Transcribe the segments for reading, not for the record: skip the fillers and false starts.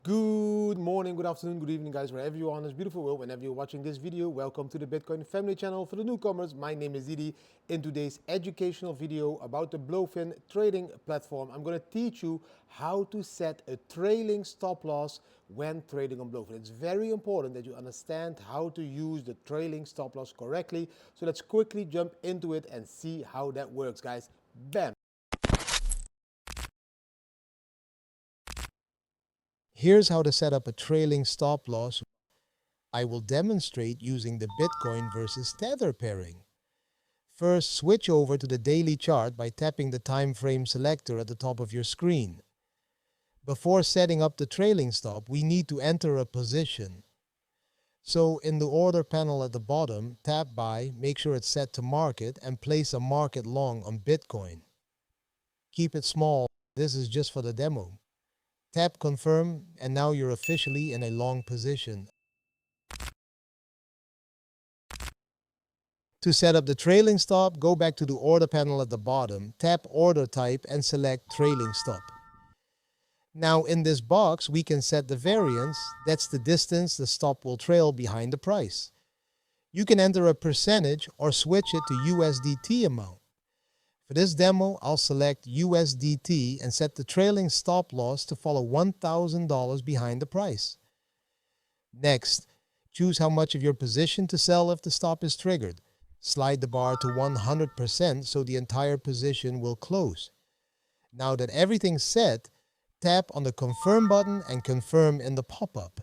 Good morning, good afternoon, good evening, guys, wherever you are on this beautiful world, whenever you're watching this video. Welcome to the Bitcoin Family channel. For the newcomers, my name is Didi. In today's educational video about the Blofin trading platform, I'm going to teach you how to set a trailing stop loss when trading on Blofin. It's very important that you understand how to use the trailing stop loss correctly. So let's quickly jump into it and see how that works, guys. Bam! Here's how to set up a trailing stop loss. I will demonstrate using the Bitcoin versus Tether pairing. First, switch over to the daily chart by tapping the time frame selector at the top of your screen. Before setting up the trailing stop, we need to enter a position. So in the order panel at the bottom, tap buy, make sure it's set to market, and place a market long on Bitcoin. Keep it small, this is just for the demo. Tap confirm, and now you're officially in a long position. To set up the trailing stop, go back to the order panel at the bottom, tap order type and select trailing stop. Now in this box, we can set the variance, that's the distance the stop will trail behind the price. You can enter a percentage or switch it to USDT amount. For this demo, I'll select USDT and set the trailing stop loss to follow $1,000 behind the price. Next, choose how much of your position to sell if the stop is triggered. Slide the bar to 100% so the entire position will close. Now that everything's set, tap on the confirm button and confirm in the pop-up.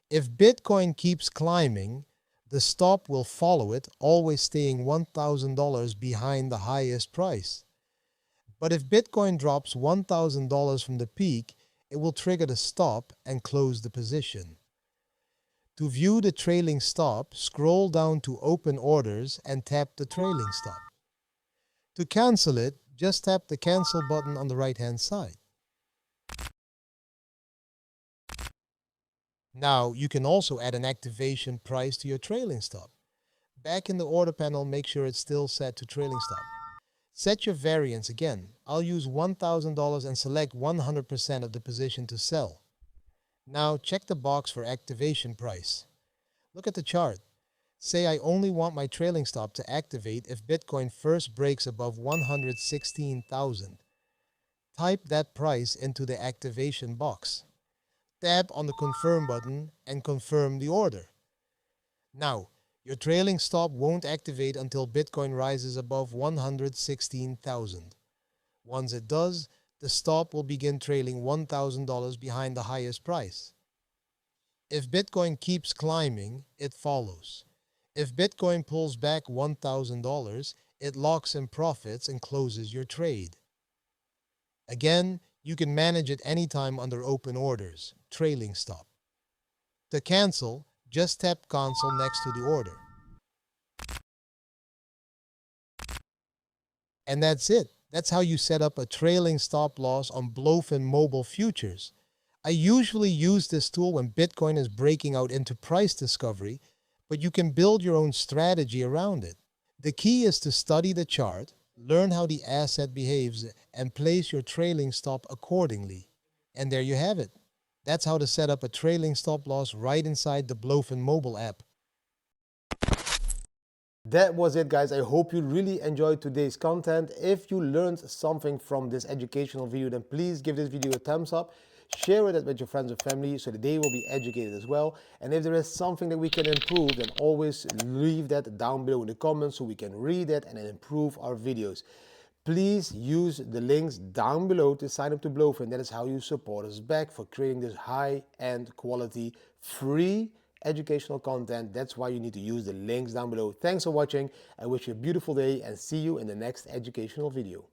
If Bitcoin keeps climbing, the stop will follow it, always staying $1,000 behind the highest price. But if Bitcoin drops $1,000 from the peak, it will trigger the stop and close the position. To view the trailing stop, scroll down to Open Orders and tap the trailing stop. To cancel it, just tap the Cancel button on the right-hand side. Now, you can also add an activation price to your trailing stop. Back in the order panel, make sure it's still set to trailing stop. Set your variance again. I'll use $1,000 and select 100% of the position to sell. Now, check the box for activation price. Look at the chart. Say I only want my trailing stop to activate if Bitcoin first breaks above 116,000. Type that price into the activation box. Tap on the confirm button and confirm the order. Now, your trailing stop won't activate until Bitcoin rises above 116,000. Once it does, the stop will begin trailing $1,000 behind the highest price. If Bitcoin keeps climbing, it follows. If Bitcoin pulls back $1,000, it locks in profits and closes your trade. Again, you can manage it anytime under Open Orders, trailing stop. To cancel, just tap Cancel next to the order. And that's it. That's how you set up a trailing stop loss on Blofin mobile futures. I usually use this tool when Bitcoin is breaking out into price discovery, but you can build your own strategy around it. The key is to study the chart, learn how the asset behaves, and place your trailing stop accordingly. And there you have it. That's how to set up a trailing stop loss right inside the Blofin mobile app. That was it, guys. I hope you really enjoyed today's content. If you learned something from this educational video, then please give this video a thumbs up. Share it with your friends and family so that they will be educated as well. And if there is something that we can improve, then always leave that down below in the comments so we can read it and then improve our videos. Please use the links down below to sign up to Blofin. That is how you support us back for creating this high-end quality, free educational content. That's why you need to use the links down below. Thanks for watching. I wish you a beautiful day and see you in the next educational video.